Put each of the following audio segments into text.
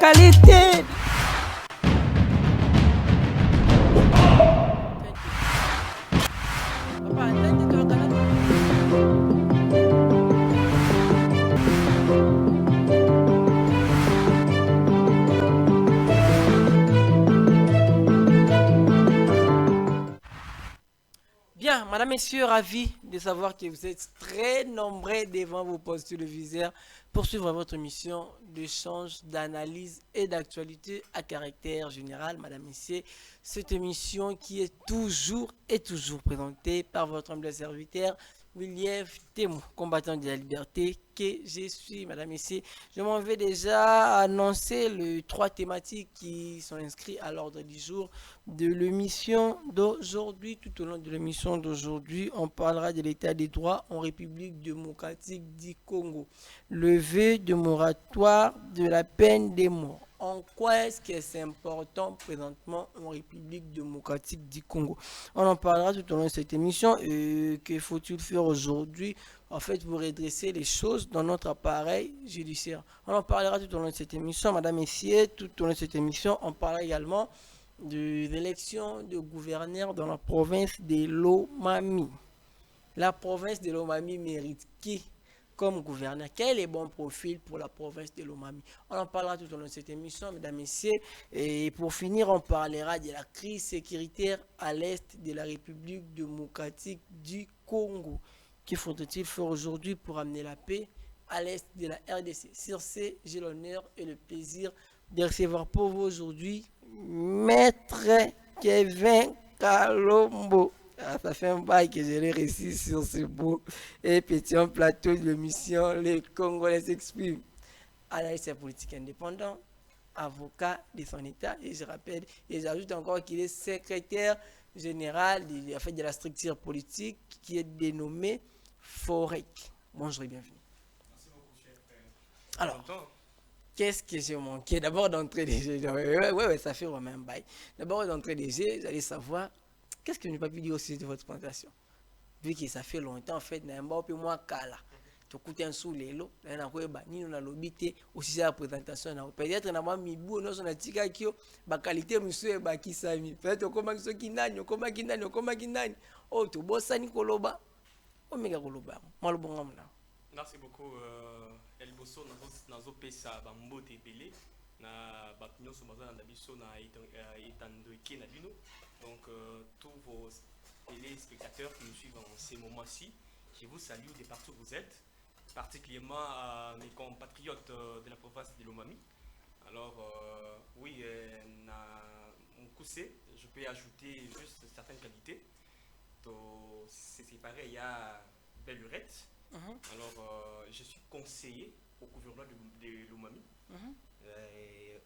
qualité. Bien, madame, messieurs, ravi de savoir que vous êtes très nombreux devant vos postes téléviseurs pour suivre votre mission d'échange, d'analyse et d'actualité à caractère général. Madame, messieurs, cette émission qui est toujours et toujours présentée par votre humble serviteur, William Temo, combattant de la liberté que je suis. Madame, messieurs, je m'en vais déjà annoncer les trois thématiques qui sont inscrites à l'ordre du jour de l'émission d'aujourd'hui. Tout au long de l'émission d'aujourd'hui, on parlera de l'état des droits en République démocratique du Congo. Levée de moratoire de la peine de mort. En quoi est-ce que c'est important présentement en République démocratique du Congo? On en parlera tout au long de cette émission. Que faut-il faire aujourd'hui en fait pour redresser les choses dans notre appareil judiciaire? On en parlera tout au long de cette émission, madame et messieurs. Tout au long de cette émission, on parlera également de l'élection de gouverneur dans la province de Lomami. La province de Lomami mérite qui comme gouverneur? Quel est le bon profil pour la province de Lomami? On en parlera tout au long de cette émission, mesdames et messieurs. Et pour finir, on parlera de la crise sécuritaire à l'est de la République démocratique du Congo. Que faudrait-il faire aujourd'hui pour amener la paix à l'est de la RDC? Sur ce, j'ai l'honneur et le plaisir de recevoir pour vous aujourd'hui Maître Kevin Kalombo. Ah, ça fait un bail que je l'ai réussi sur ce beau et petit plateau de l'émission Les Congolais s'expriment. Analyste politique indépendant, avocat de son état, et je rappelle, et j'ajoute encore qu'il est secrétaire général de la structure politique qui est dénommée FOREC. Bonjour et bienvenue. Merci beaucoup, cher frère. Alors, qu'est-ce que j'ai manqué? D'abord d'entrée des jeux. Ouais, ça fait vraiment un bail. D'abord d'entrée des jeux, vous allez savoir qu'est-ce que je n'ai pas pu dire aussi de votre présentation. Vu que ça fait longtemps, en fait, n'a pas pu moi kala. Tu coûtes un sous les lots, n'a pas pu ni on a l'obité aussi la présentation. Peut-être n'a pas mis beau, non, on a tika qui ba qualité monsieur ba qui sami. Peut-être comment ceux qui n'aiment, comment qui n'aiment. Oh, tu bossa ni koloba. Oh, méga koloba. Moi le bon homme là. Merci beaucoup, El Bosso, nazo pesa bambote ebele na bato nyonso baza na biso na etandoki na bino. Donc tous vos téléspectateurs qui nous suivent en ces moments-ci, je vous salue de partout où vous êtes, particulièrement mes compatriotes de la province de Lomami. Alors oui, na Mukuse, je peux ajouter juste certaines qualités. C'est pareil, il y a belle lurette. Alors, je suis conseiller au gouverneur de Lomami.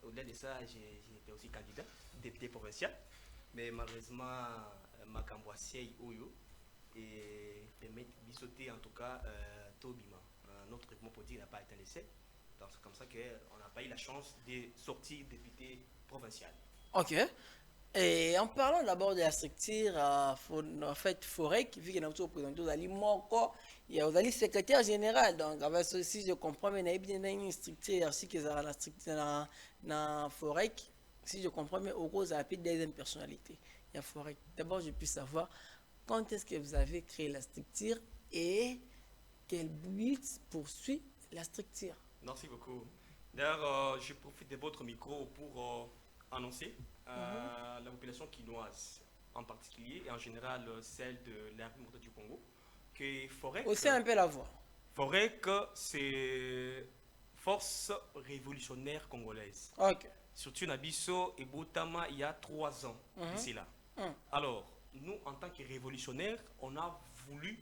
Au-delà de ça, j'étais aussi candidat, député provincial. Mais malheureusement, ma camboisier Oyo et permet de sauter en tout cas Tobima. Notre traitement politique n'a pas été laissé. Donc, c'est comme ça qu'on n'a pas eu la chance de sortir député provincial. Ok. Et en parlant d'abord de la structure, en fait, FOREC, vu qu'il y a un présenté aux aliments, il y a aux secrétaire général. Donc, avec ceci, je comprends, mais il y a une structure aussi qui est la structure dans FOREC. Si je comprends, mais au gros, ça a plus de deuxième personnalité. Il y a FOREC. D'abord, je puis savoir quand est-ce que vous avez créé la structure et quel but poursuit la structure. Merci beaucoup. D'ailleurs, je profite de votre micro pour annoncer la population quinoise en particulier et en général celle de la République du Congo que FOREC aussi un peu la voix. FOREC c'est Force révolutionnaire congolaise. Ok. Surtout Nabiso et Botama il y a 3 ans d'ici là. Alors nous en tant que révolutionnaires on a voulu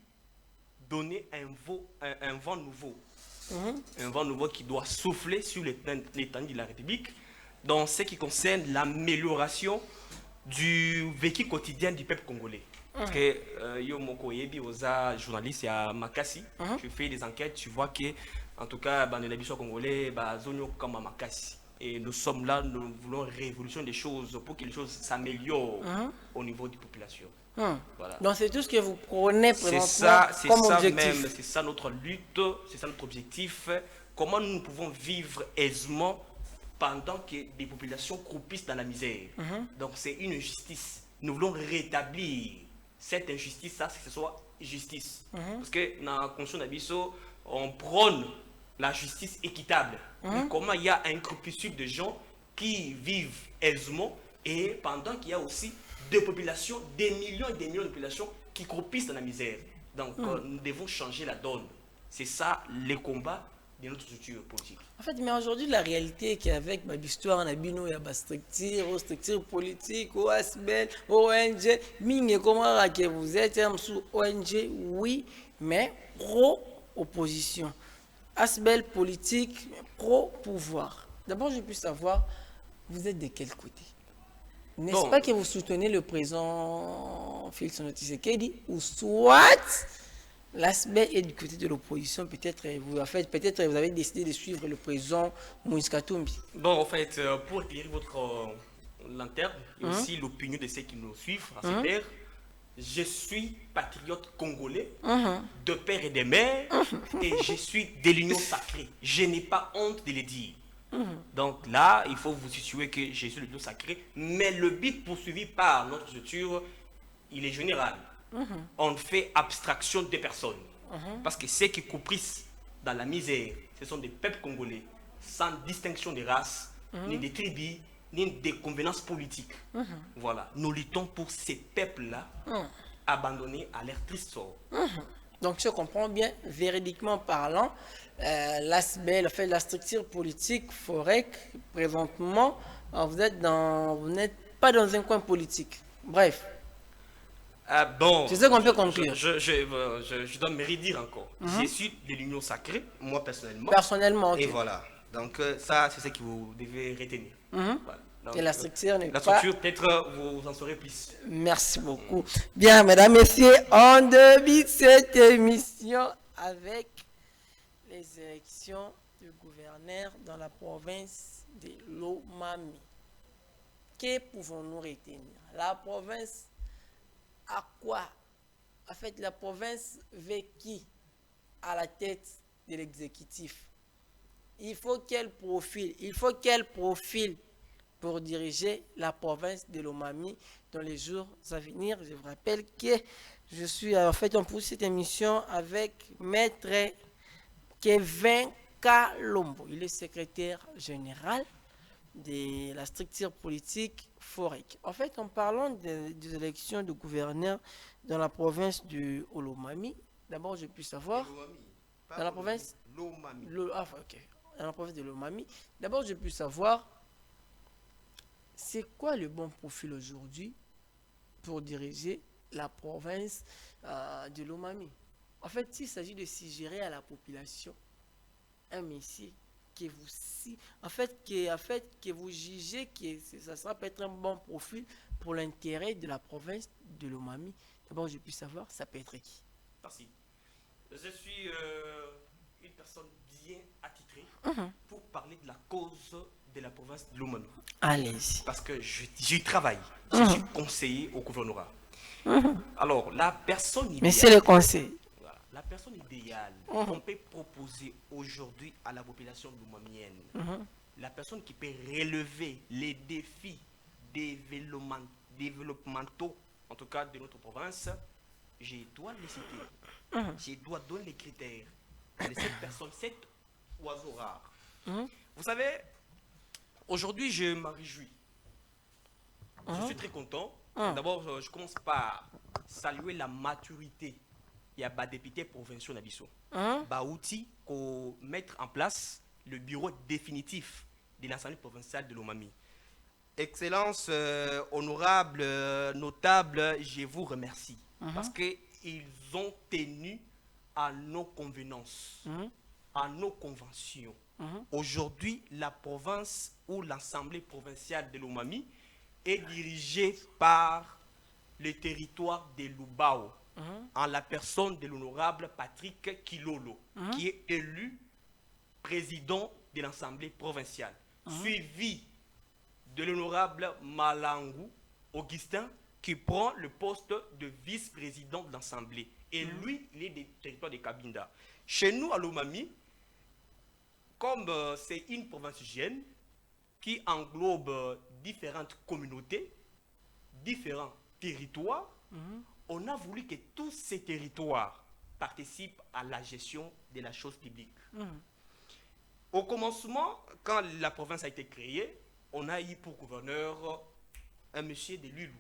donner un vent nouveau. Un vent nouveau qui doit souffler sur l'étendue de la République dans ce qui concerne l'amélioration du vécu quotidien du peuple congolais. Parce que yo moko yebi oza journaliste à Makassi, tu fais des enquêtes, tu vois que en tout cas dans les habitants congolais ba zonyo comme Makassi. Et nous sommes là, nous voulons révolutionner des choses pour que les choses s'améliorent au niveau des populations. Voilà. Donc c'est tout ce que vous prenez comme objectif. C'est ça notre lutte, c'est ça notre objectif. Comment nous pouvons vivre aisément pendant que des populations croupissent dans la misère. Donc c'est une injustice. Nous voulons rétablir cette injustice, ça, que ce soit justice. Parce que dans la Constitution d'Abisso, on prône la justice équitable. Mais comment il y a un crépuscule de gens qui vivent aisément et pendant qu'il y a aussi des populations, des millions et des millions de populations qui croupissent dans la misère. Donc nous devons changer la donne. C'est ça le combat de notre structure politique. En fait, mais aujourd'hui, la réalité est qu'avec ma histoire, on a bino, il y a des structures politiques, OSBL, ONG, mine comment que vous êtes, sous ONG, oui, mais pro-opposition. ASBEL politique, pro-pouvoir. D'abord, je puis savoir, vous êtes de quel côté? N'est-ce pas que vous soutenez le président Félix Tshisekedi ou soit l'ASBEL est du côté de l'opposition, peut-être vous avez décidé de suivre le président Moïse Katumbi. Bon, en fait, pour éclairer votre lanterne et aussi l'opinion de ceux qui nous suivent à cette ère, je suis patriote congolais, de père et de mère, et je suis de l'union sacrée. Je n'ai pas honte de le dire. Donc là, il faut vous situer que je suis de l'union sacrée, mais le but poursuivi par notre structure, il est général. On fait abstraction des personnes. Parce que ceux qui couprissent dans la misère, ce sont des peuples congolais, sans distinction de race, ni de tribus, ni de convenances politiques. Voilà. Nous luttons pour ces peuples-là, abandonnés à leur triste sort. Donc, je comprends bien, véridiquement parlant, l'ASBEL, fait la structure politique FOREC, présentement, vous n'êtes pas dans un coin politique. Bref. Bon, c'est ça qu'on peut conclure. Je dois me redire encore. Je suis de l'union sacrée, moi personnellement. Personnellement, ok. Et voilà. Donc ça, c'est ce que vous devez retenir. Voilà. Donc, et la structure n'est pas... La structure, peut-être, vous en saurez plus. Merci beaucoup. Bien, mesdames, messieurs, on débute cette émission avec les élections de gouverneur dans la province de Lomami. Que pouvons-nous retenir? La province à quoi? En fait, la province veut qui à la tête de l'exécutif? Il faut quel profil? Pour diriger la province de Lomami dans les jours à venir. Je vous rappelle que je suis en fait en pour cette émission avec Maître Kevin Kalombo. Il est secrétaire général de la structure politique FOREC. En fait, en parlant des élections de gouverneur dans la province de Lomami, d'abord je puis savoir... Dans la province Lomami. Dans la province de Lomami, d'abord je puis savoir c'est quoi le bon profil aujourd'hui pour diriger la province de Lomami. En fait, il s'agit de suggérer à la population un messie que vous jugez que ça peut être un bon profil pour l'intérêt de la province de Lomami. D'abord, je puis savoir, ça peut être qui? Merci. Je suis une personne bien attitrée pour parler de la cause de la province de Lomami. Allez-y. Parce que j'y travaille. Je suis conseiller au gouvernorat. Alors, la personne idéale... Mais c'est le conseil. Voilà, la personne idéale qu'on peut proposer aujourd'hui à la population lomamienne, la personne qui peut relever les défis développementaux, en tout cas de notre province, je dois les citer. Je dois donner les critères de cette personne, cet oiseau rare. Vous savez, aujourd'hui, je me réjouis. Je suis très content. D'abord, je commence par saluer la maturité. Il y a des députés provinciaux d'Abisso. Outil pour mettre en place le bureau définitif de l'Assemblée provinciale de Lomami. Excellence, honorable, notable, je vous remercie. Parce qu'ils ont tenu à nos convenances, à nos conventions. Aujourd'hui, la province ou l'Assemblée provinciale de Lomami est dirigée par le territoire de Lubao, en la personne de l'honorable Patrick Kilolo, qui est élu président de l'Assemblée provinciale, suivi de l'honorable Malangu Augustin, qui prend le poste de vice-président de l'Assemblée. Et lui, il est des territoires de Kabinda. Chez nous, à Lomami, comme c'est une province hygiène, qui englobe différentes communautés, différents territoires. On a voulu que tous ces territoires participent à la gestion de la chose publique. Au commencement, quand la province a été créée, on a eu pour gouverneur un monsieur de Lulou.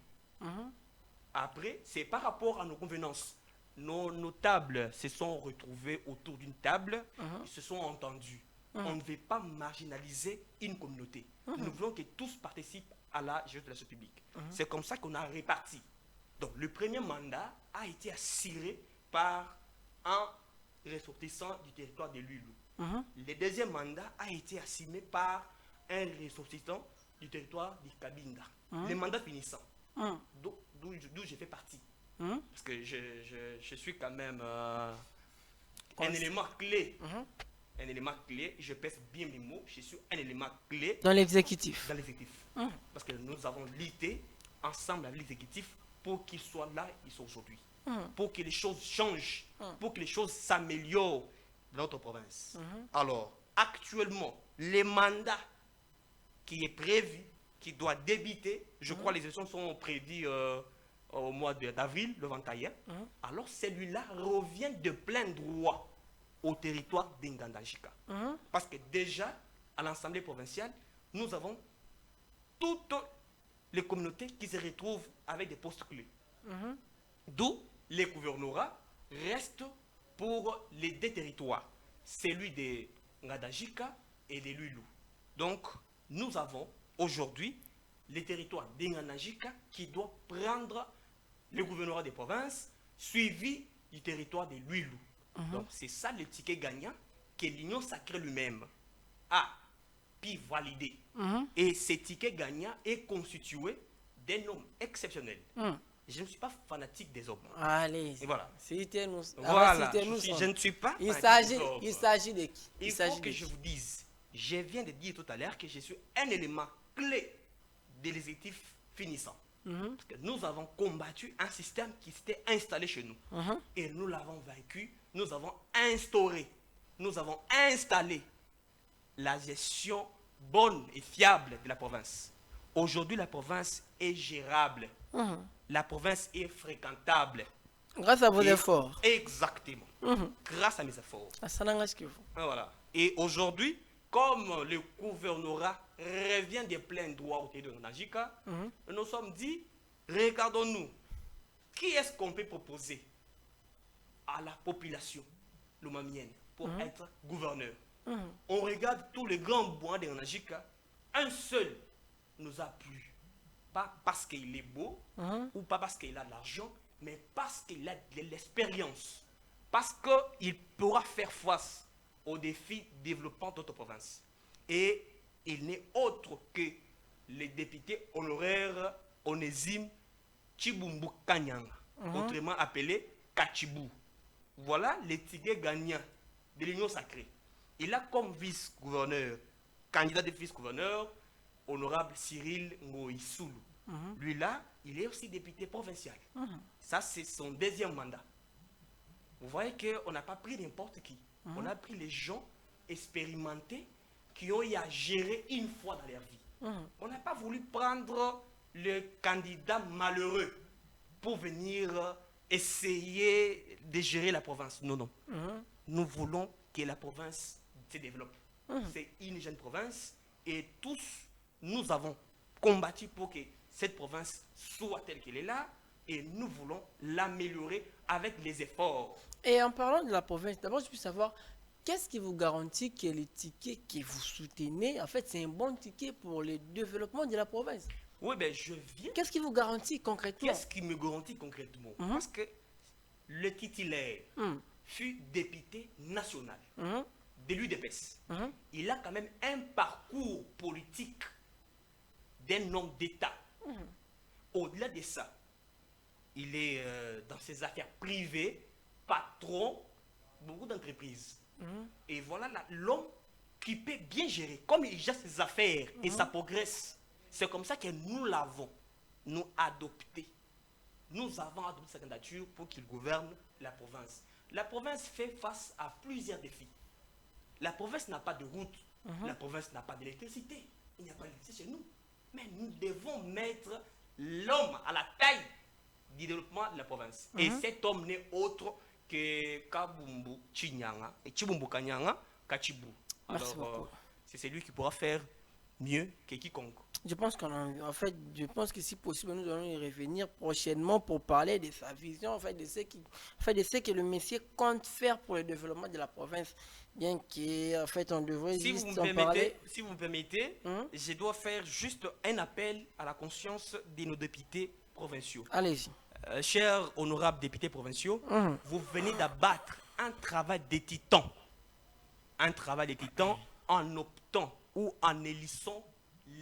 Après, c'est par rapport à nos convenances. Nos notables se sont retrouvés autour d'une table, ils se sont entendus. On ne veut pas marginaliser une communauté. Nous voulons que tous participent à la gestion de la chose publique. C'est comme ça qu'on a réparti. Donc, le premier mandat a été assuré par un ressortissant du territoire de Lulou. Le deuxième mandat a été assumé par un ressortissant du territoire de Kabinda. Le mandat finissant, d'où je fais partie. Parce que je suis quand même un élément clé. Un élément clé, je pèse bien mes mots, je suis un élément clé dans l'exécutif. Dans l'exécutif. Parce que nous avons lutté ensemble avec l'exécutif pour qu'ils soient là, ils sont aujourd'hui. Pour que les choses changent, pour que les choses s'améliorent dans notre province. Alors, actuellement, les mandats qui est prévu, qui doit débuter, je crois que les élections sont prévues au mois d'avril, le 21. Alors, celui-là revient de plein droit au territoire d'Ingandajika. Parce que déjà, à l'Assemblée provinciale, nous avons toutes les communautés qui se retrouvent avec des postes clés. D'où les gouvernorats restent pour les deux territoires, celui de Ngandajika et de Lulou. Donc, nous avons aujourd'hui les territoires d'Ingandajika qui doivent prendre le gouvernorat des provinces, suivi du territoire de Lulou. Donc, c'est ça le ticket gagnant que l'Union sacrée lui-même a pu valider. Et ce ticket gagnant est constitué d'un homme exceptionnel. Je ne suis pas fanatique des hommes. Allez, et voilà. Citez-nous. Voilà, je ne suis pas il fanatique des hommes. Il s'agit de qui? Il faut que je vous dise, je viens de dire tout à l'heure que je suis un élément clé de l'exécutif finissant. Parce que nous avons combattu un système qui s'était installé chez nous. Et nous l'avons vaincu. Nous avons instauré, nous avons installé la gestion bonne et fiable de la province. Aujourd'hui, la province est gérable. La province est fréquentable. Grâce à vos efforts. Exactement. Grâce à mes efforts. Voilà. Et aujourd'hui, comme le gouvernorat revient de plein droit au territoire de Najika, nous sommes dit, regardons-nous, qui est-ce qu'on peut proposer à la population lomamienne pour être gouverneur. On regarde tous les grands bois de Najika, un seul nous a plu. Pas parce qu'il est beau, ou pas parce qu'il a de l'argent, mais parce qu'il a de l'expérience. Parce qu'il pourra faire face aux défis développant notre province. Et il n'est autre que le député honoraire Onésime Chibumbu Kanyanga, autrement appelé Kachibou. Voilà les tickets gagnants de l'Union sacrée. Il a comme vice-gouverneur, candidat de vice-gouverneur, honorable Cyril Ngoïsoulou. Lui là, il est aussi député provincial. Ça, c'est son deuxième mandat. Vous voyez qu'on n'a pas pris n'importe qui. On a pris les gens expérimentés qui ont eu à gérer une fois dans leur vie. On n'a pas voulu prendre le candidat malheureux pour venir essayer de gérer la province. Non, non. Nous voulons que la province se développe. C'est une jeune province et tous, nous avons combattu pour que cette province soit telle qu'elle est là et nous voulons l'améliorer avec les efforts. Et en parlant de la province, d'abord je peux savoir, qu'est-ce qui vous garantit que le ticket que vous soutenez, en fait, c'est un bon ticket pour le développement de la province? Oui, ben je viens. Qu'est-ce qui vous garantit concrètement? Qu'est-ce qui me garantit concrètement? Parce que le titulaire fut député national de l'UDPS. Il a quand même un parcours politique d'un homme d'État. Au-delà de ça, il est dans ses affaires privées, patron, beaucoup d'entreprises. Et voilà l'homme qui peut bien gérer. Comme il gère ses affaires et ça progresse, c'est comme ça que nous l'avons, nous adopté. Nous avons adopté sa candidature pour qu'il gouverne la province. La province fait face à plusieurs défis. La province n'a pas de route, la province n'a pas d'électricité, il n'y a pas d'électricité chez nous. Mais nous devons mettre l'homme à la taille du développement de la province. Et cet homme n'est autre que Kabumbu Chinyanga et Chibumbu Kanyanga Kachibu. Alors, c'est celui qui pourra faire mieux que quiconque. Je pense qu'en fait, je pense que si possible, nous allons y revenir prochainement pour parler de sa vision, en fait, de ce que le monsieur compte faire pour le développement de la province. Bien qu'en fait, on devrait si juste vous en parler. Si vous me permettez, je dois faire juste un appel à la conscience de nos députés provinciaux. Allez-y. Chers honorables députés provinciaux, vous venez d'abattre un travail de titan. Un travail de titan en optant ou en élissant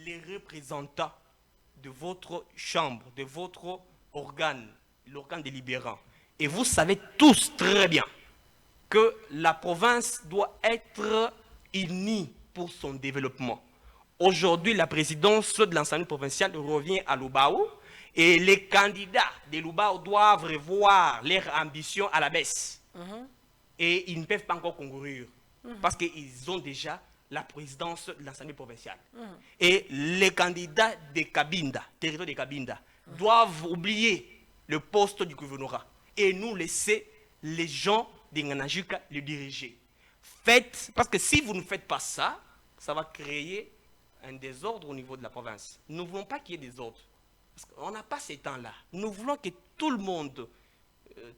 les représentants de votre chambre, de votre organe, l'organe délibérant. Et vous savez tous très bien que la province doit être unie pour son développement. Aujourd'hui, la présidence de l'Assemblée provinciale revient à Lubao et les candidats de Lubao doivent revoir leur ambition à la baisse. Et ils ne peuvent pas encore concourir parce qu'ils ont déjà la présidence de l'Assemblée provinciale. Et les candidats de Cabinda, territoire de Cabinda, doivent oublier le poste du gouvernorat et nous laisser les gens de Nganajika le diriger. Faites, parce que si vous ne faites pas ça, ça va créer un désordre au niveau de la province. Nous ne voulons pas qu'il y ait des ordres. Parce qu'on n'a pas ces temps-là. Nous voulons que tout le monde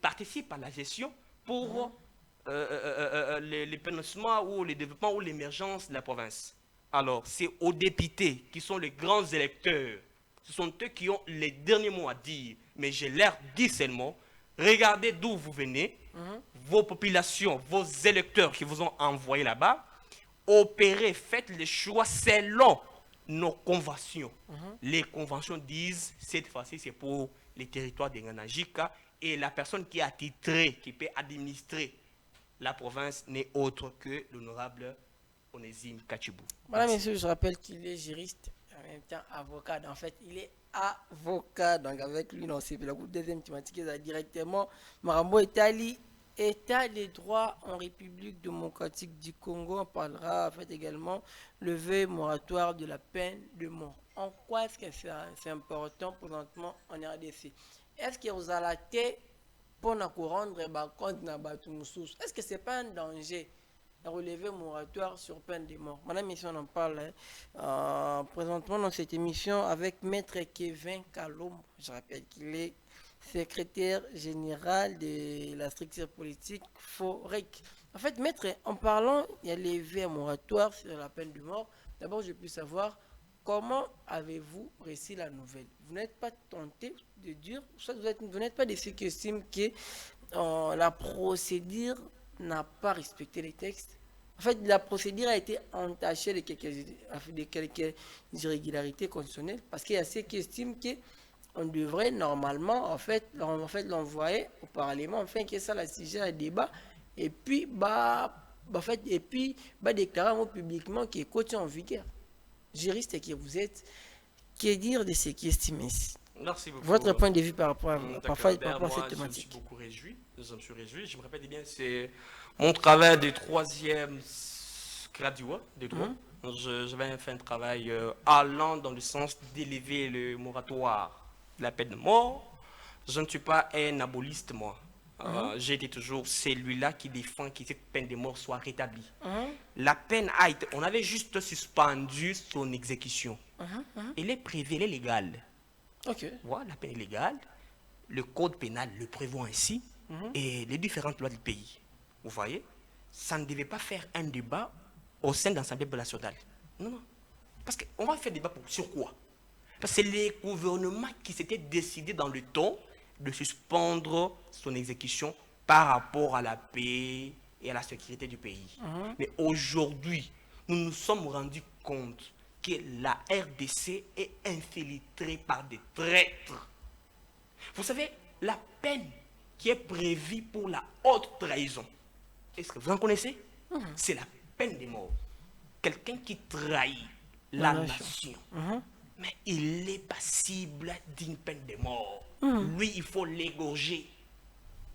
participe à la gestion pour l'épanouissement ou le développement ou l'émergence de la province. Alors, c'est aux députés qui sont les grands électeurs. Ce sont eux qui ont les derniers mots à dire. Mais je leur dis seulement, regardez d'où vous venez, vos populations, vos électeurs qui vous ont envoyé là-bas, opérez, faites les choix selon nos conventions. Les conventions disent, cette fois-ci, c'est pour les territoires de Nganajika et la personne qui est attitrée, qui peut administrer la province n'est autre que l'honorable Onésime Kachibou. Madame, monsieur, je rappelle qu'il est juriste, en même temps avocat. En fait, il est avocat. Donc, avec lui, non, c'est la deuxième thématique, directement. Marambo Etali, État des droits en République démocratique du Congo. On parlera en fait également lever moratoire de la peine de mort. En quoi est-ce que c'est important présentement en RDC? Est-ce que vous allez pour nous rendre compte na batu mususu? Est-ce que c'est pas un danger de relever moratoire sur peine de mort? Madame, mission, on en parle présentement dans cette émission avec Maître Kevin Kalombo. Je rappelle qu'il est secrétaire général de la structure politique FOREC. En fait, Maître, en parlant, il y a levé un moratoire sur la peine de mort. D'abord, je peux savoir comment avez-vous reçu la nouvelle? Vous n'êtes pas tenté de dire, soit vous n'êtes pas de ceux qui estiment que la procédure n'a pas respecté les textes. En fait, la procédure a été entachée de quelques irrégularités constitutionnelles parce qu'il y a ceux qui estiment qu'on devrait normalement en fait l'envoyer au Parlement afin que ça la sujet à débat et puis déclarer publiquement qu'il est coach en vigueur. Juriste que vous êtes, que dire de ce qui estiment ici? Merci beaucoup. Votre point de vue par rapport à cette thématique? Je me suis réjoui. Je me répète bien, c'est mon travail de troisième graduat de droit. Je vais faire un travail allant dans le sens d'élever le moratoire de la peine de mort. Je ne suis pas un aboliste, moi. J'ai été toujours celui-là qui défend que cette peine de mort soit rétablie. La peine a été, on avait juste suspendu son exécution. Elle est prévue, elle est légale. Voilà, la peine est légale. Le code pénal le prévoit ainsi et les différentes lois du pays. Vous voyez, ça ne devait pas faire un débat au sein de l'Assemblée nationale. Non, non. Parce qu'on va faire débat sur quoi? Parce que c'est les gouvernements qui s'étaient décidés dans le temps de suspendre son exécution par rapport à la paix et à la sécurité du pays. Mais aujourd'hui, nous nous sommes rendus compte que la RDC est infiltrée par des traîtres. Vous savez, la peine qui est prévue pour la haute trahison, est-ce que vous en connaissez? C'est la peine de mort. Quelqu'un qui trahit la nation, mais il est passible d'une peine de mort. Lui, il faut l'égorger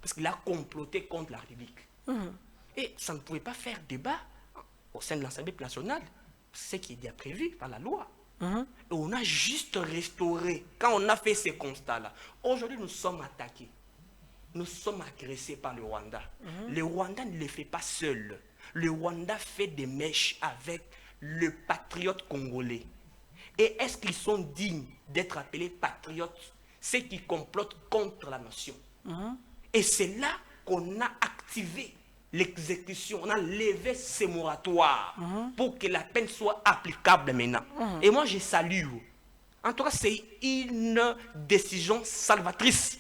parce qu'il a comploté contre la République. Et ça ne pouvait pas faire débat au sein de l'Assemblée nationale ce qui est déjà prévu par la loi. Et on a juste restauré. Quand on a fait ces constats-là, aujourd'hui nous sommes attaqués. Nous sommes agressés par le Rwanda. Le Rwanda ne le fait pas seul. Le Rwanda fait des mèches avec le patriote congolais. Et est-ce qu'ils sont dignes d'être appelés patriotes? Ceux qui complotent contre la nation. Et c'est là qu'on a activé l'exécution, on a levé ces moratoires pour que la peine soit applicable maintenant. Et moi, je salue. En tout cas, c'est une décision salvatrice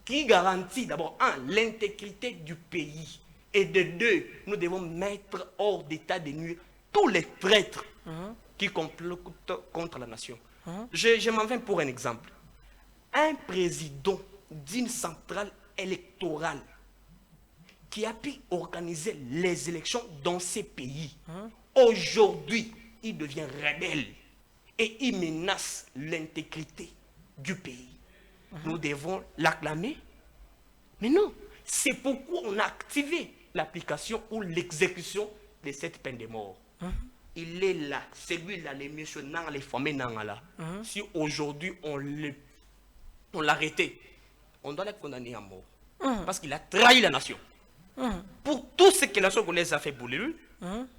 qui garantit d'abord, un, l'intégrité du pays. Et de deux, nous devons mettre hors d'état de nuire tous les traîtres qui complotent contre la nation. Je m'en viens pour un exemple. Un président d'une centrale électorale qui a pu organiser les élections dans ces pays, aujourd'hui, il devient rebelle et il menace l'intégrité du pays. Nous devons l'acclamer. Mais non, c'est pourquoi on a activé l'application ou l'exécution de cette peine de mort. Il est là, celui-là, les missionnaires, les familles, là. Si aujourd'hui on l'arrêtait, on doit le condamner à mort. Parce qu'il a trahi la nation. Pour tout ce que la nation congolaise a fait pour lui,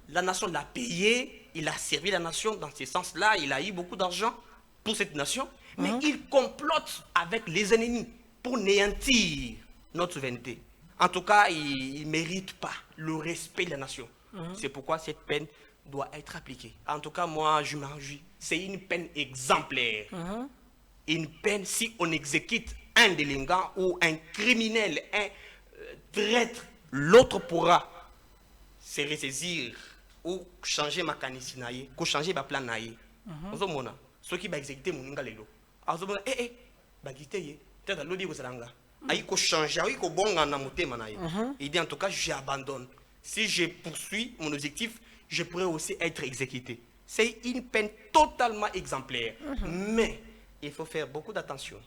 la nation l'a payé, il a servi la nation dans ce sens-là, il a eu beaucoup d'argent pour cette nation, mais il complote avec les ennemis pour néantir notre souveraineté. En tout cas, il ne mérite pas le respect de la nation. C'est pourquoi cette peine doit être appliquée. En tout cas, moi, je m'en réjouis. C'est une peine exemplaire. Une peine, si on exécute un délinquant ou un criminel, un traître, l'autre pourra se ressaisir ou changer ma canisinaye, ou changer ma plan naye. Ozo mona, ceux qui va exécuter mon ngalelo. Ozo mona, ba giteye, t'as l'odi kozalanga. Aïe ko changer, aïe ko bonga na motema naye. Il dit en tout cas, j'abandonne. Si je poursuis mon objectif, je pourrais aussi être exécuté. C'est une peine totalement exemplaire. Mais il faut faire beaucoup d'attention.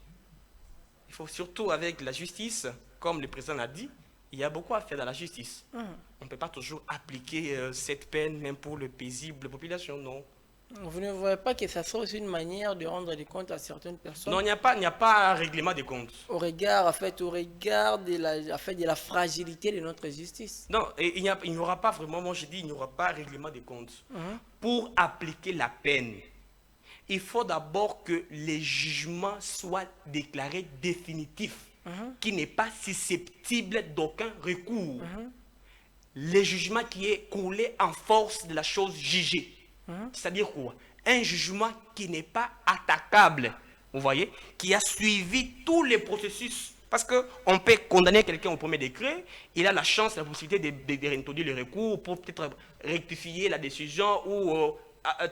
Il faut surtout avec la justice, comme le président l'a dit, il y a beaucoup à faire dans la justice. On ne peut pas toujours appliquer cette peine même pour le paisible population, non. Vous ne voyez pas que ça soit aussi une manière de rendre des comptes à certaines personnes? Non, il n'y a pas un règlement des comptes. Au regard de la fragilité de notre justice. Non, il n'y aura pas vraiment, moi je dis, il n'y aura pas un règlement des comptes. Pour appliquer la peine, il faut d'abord que les jugements soient déclarés définitifs, qui n'est pas susceptible d'aucun recours. Le jugement qui est coulé en force de la chose jugée. C'est-à-dire quoi? Un jugement qui n'est pas attaquable, vous voyez, qui a suivi tous les processus. Parce qu'on peut condamner quelqu'un au premier décret, il a la chance, la possibilité de réintroduire le recours pour peut-être rectifier la décision ou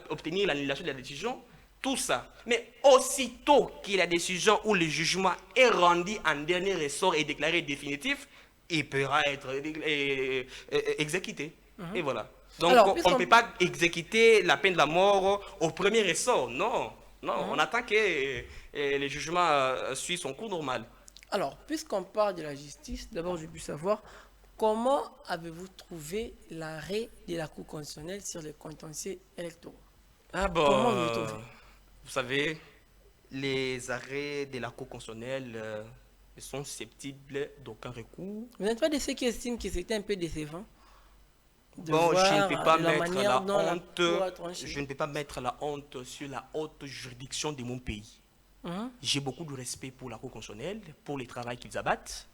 obtenir l'annulation de la décision. Tout ça. Mais aussitôt que la décision ou le jugement est rendu en dernier ressort et déclaré définitif, il pourra être exécuté. Et voilà. Donc, alors, on ne peut pas exécuter la peine de la mort au premier ressort. Non. On attend que le jugement suive son cours normal. Alors, puisqu'on parle de la justice, d'abord, je veux savoir comment avez-vous trouvé l'arrêt de la Cour constitutionnelle sur les contentieux électoraux? Ah bon, comment vous trouvez? Vous savez, les arrêts de la Cour constitutionnelle sont susceptibles d'aucun recours. Vous n'êtes pas de ceux qui estiment que c'était un peu décevant? Bon, je ne peux pas mettre la honte. Je ne peux pas mettre la honte sur la haute juridiction de mon pays. J'ai beaucoup de respect pour la Cour constitutionnelle, pour le travail qu'ils abattent.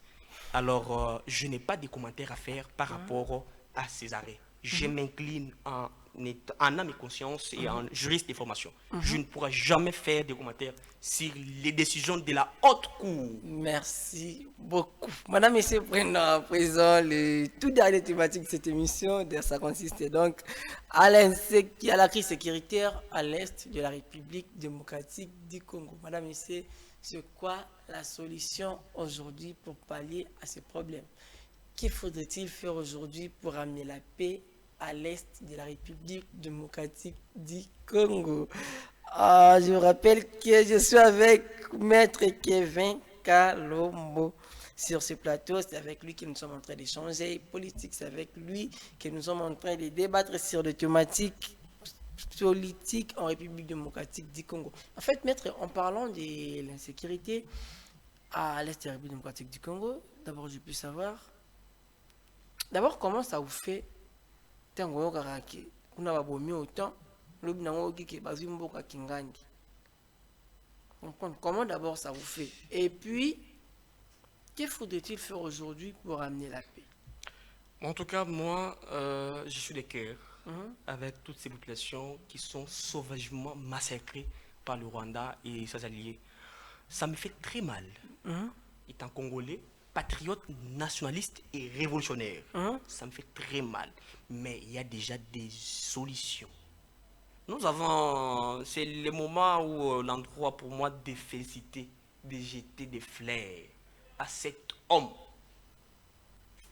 Alors, je n'ai pas de commentaires à faire par rapport à ces arrêts. Je m'incline en âme et conscience et en juriste de formation. Je ne pourrai jamais faire de commentaires sur les décisions de la haute cour. Merci beaucoup. Madame, Monsieur, prenons à présent le tout dernier thématique de cette émission. Ça consiste donc à la crise sécuritaire à l'est de la République démocratique du Congo. Madame, Monsieur, c'est quoi la solution aujourd'hui pour pallier à ces problèmes? Que faudrait-il faire aujourd'hui pour amener la paix à l'est de la République démocratique du Congo? Je vous rappelle que je suis avec Maître Kevin Kalombo sur ce plateau. C'est avec lui que nous sommes en train d'échanger politique. C'est avec lui que nous sommes en train de débattre sur des thématiques politique en République démocratique du Congo. En fait, maître, en parlant de l'insécurité à l'est de la République démocratique du Congo, d'abord, je peux savoir, d'abord, comment ça vous fait, tango karaki, kuna babomi autant, lobi nango ki bazui mboka kingangi. Comment d'abord ça vous fait? Et puis, que faudrait-il faire aujourd'hui pour amener la paix? En tout cas, moi, je suis de cœur avec toutes ces populations qui sont sauvagement massacrées par le Rwanda et ses alliés. Ça me fait très mal. Étant congolais, patriote, nationaliste et révolutionnaire, ça me fait très mal. Mais il y a déjà des solutions. Nous avons, c'est le moment où l'endroit pour moi de féliciter, de jeter des fleurs à cet homme,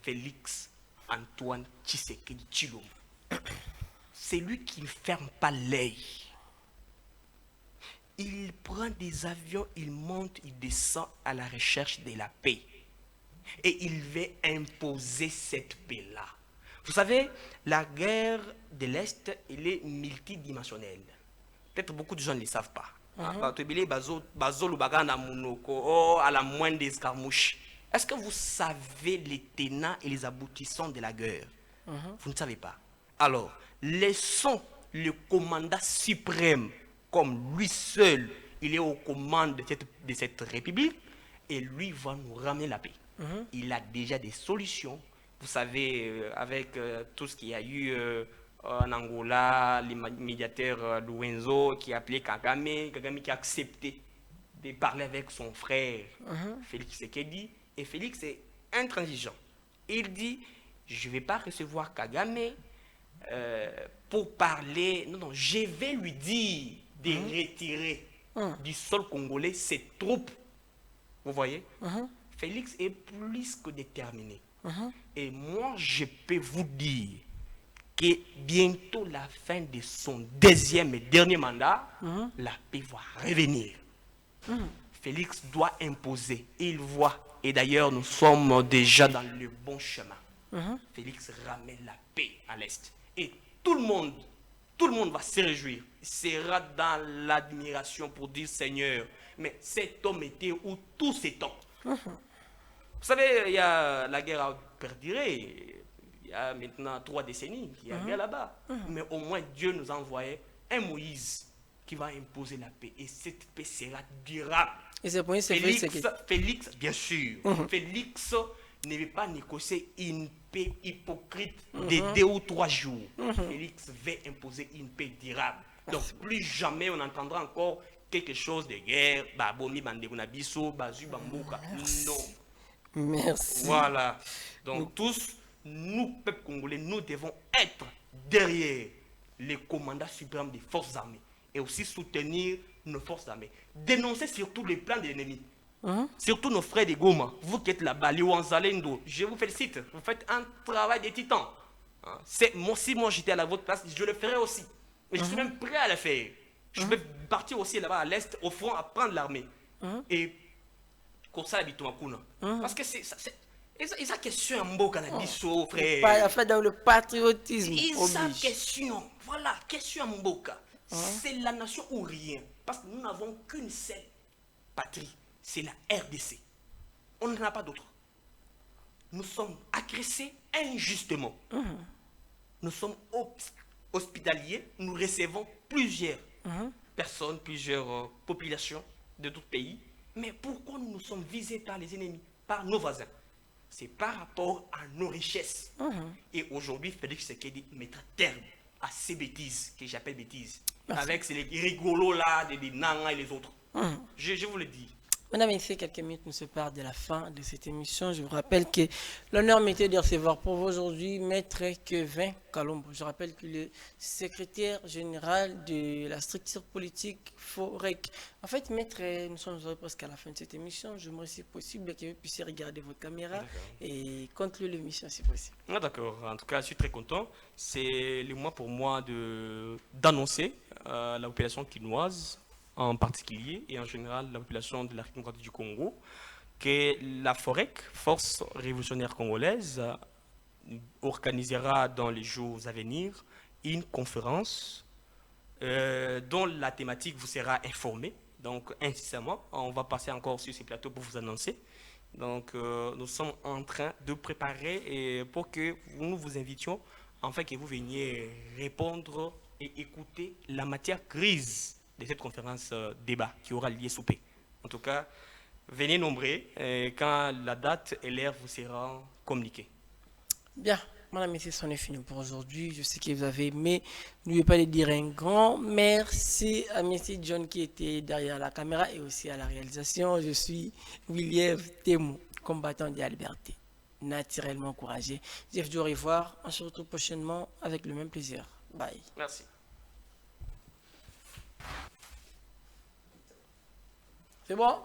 Félix Antoine Tshisekedi Tshilombo. C'est lui qui ne ferme pas l'œil. Il prend des avions, il monte, il descend à la recherche de la paix. Et il veut imposer cette paix-là. Vous savez, la guerre de l'Est, elle est multidimensionnelle. Peut-être beaucoup de gens ne le savent pas. À la moindre des escarmouches. Est-ce que vous savez les tenants et les aboutissants de la guerre? Vous ne savez pas. Alors, laissons le commandant suprême, comme lui seul, il est aux commandes de cette république, et lui va nous ramener la paix. Il a déjà des solutions. Vous savez, avec tout ce qu'il y a eu en Angola, les médiateurs Lourenço qui a appelé Kagame, Kagame qui a accepté de parler avec son frère Félix Tshisekedi. Et Félix est intransigeant. Il dit, je ne vais pas recevoir Kagame pour parler. Non, non, je vais lui dire de retirer du sol congolais ses troupes. Vous voyez? Félix est plus que déterminé. Et moi, je peux vous dire que bientôt la fin de son deuxième et dernier mandat, la paix va revenir. Félix doit imposer. Il voit. Et d'ailleurs, nous sommes déjà dans le bon chemin. Félix ramène la paix à l'Est. Et tout le monde va se réjouir. Il sera dans l'admiration pour dire, Seigneur, mais cet homme était où tout ces temps? Vous savez, il y a la guerre a perduré. Il y a maintenant 3 décennies qu'il y a guerre là-bas. Mais au moins, Dieu nous a envoyé un Moïse qui va imposer la paix. Et cette paix sera durable. Et c'est pour ça Félix, bien sûr, Félix ne veut pas négocier une paix hypocrite de 2 ou 3 jours. Félix veut imposer une paix durable. Donc, plus jamais on entendra encore quelque chose de guerre. Non. Merci. Voilà. Donc, tous, nous, peuple congolais, nous devons être derrière les commandants suprêmes des forces armées et aussi soutenir nos forces armées. Dénoncer surtout les plans de l'ennemi. Surtout nos frères de Goma. Vous qui êtes là-bas, Liwanzalendo, je vous félicite. Vous faites un travail de titan. Si moi j'étais à votre place, je le ferais aussi. Et je suis même prêt à le faire. Je vais partir aussi là-bas à l'Est, au front, à prendre l'armée. Et comme ça, parce que c'est ça question en beau canabiso, frère. Fait dans le patriotisme. Ça question, voilà, question en beau cas. C'est la nation ou rien. Parce que nous n'avons qu'une seule patrie. C'est la RDC. On n'en a pas d'autre. Nous sommes agressés injustement. Nous sommes hospitaliers. Nous recevons plusieurs personnes, plusieurs populations de d'autres pays. Mais pourquoi nous sommes visés par les ennemis, par nos voisins? C'est par rapport à nos richesses. Et aujourd'hui, Félix Tshisekedi mettra terme à ces bêtises, que j'appelle bêtises. Merci. Avec ces rigolos là, des Nanga et les autres. Je vous le dis. Mesdames et messieurs, quelques minutes nous séparent de la fin de cette émission. Je vous rappelle que l'honneur m'était de recevoir pour vous aujourd'hui Maître Kevin Kalombo. Je rappelle que le secrétaire général de la structure politique FOREC. En fait, Maître, nous sommes presque à la fin de cette émission. J'aimerais, si possible, que vous puissiez regarder votre caméra et conclure l'émission, si possible. D'accord. En tout cas, je suis très content. C'est le mois pour moi d'annoncer la population quinoise en particulier et en général la population de la République démocratique du Congo, que la FOREC, Force révolutionnaire congolaise, organisera dans les jours à venir une conférence dont la thématique vous sera informée. Donc, incessamment, on va passer encore sur ces plateaux pour vous annoncer. Donc, nous sommes en train de préparer pour que nous vous invitions, afin que vous veniez répondre et écouter la matière grise de cette conférence débat qui aura lieu sous peu. En tout cas, venez nombreux quand la date et l'heure vous seront communiquées. Bien, madame, messieurs, c'en est fini pour aujourd'hui. Je sais que vous avez aimé. N'oubliez pas de dire un grand merci à M. John qui était derrière la caméra et aussi à la réalisation. Je suis William Temou, combattant de la liberté, naturellement courageux. Je vous dis au revoir. On se retrouve prochainement avec le même plaisir. Bye. Merci. C'est bon?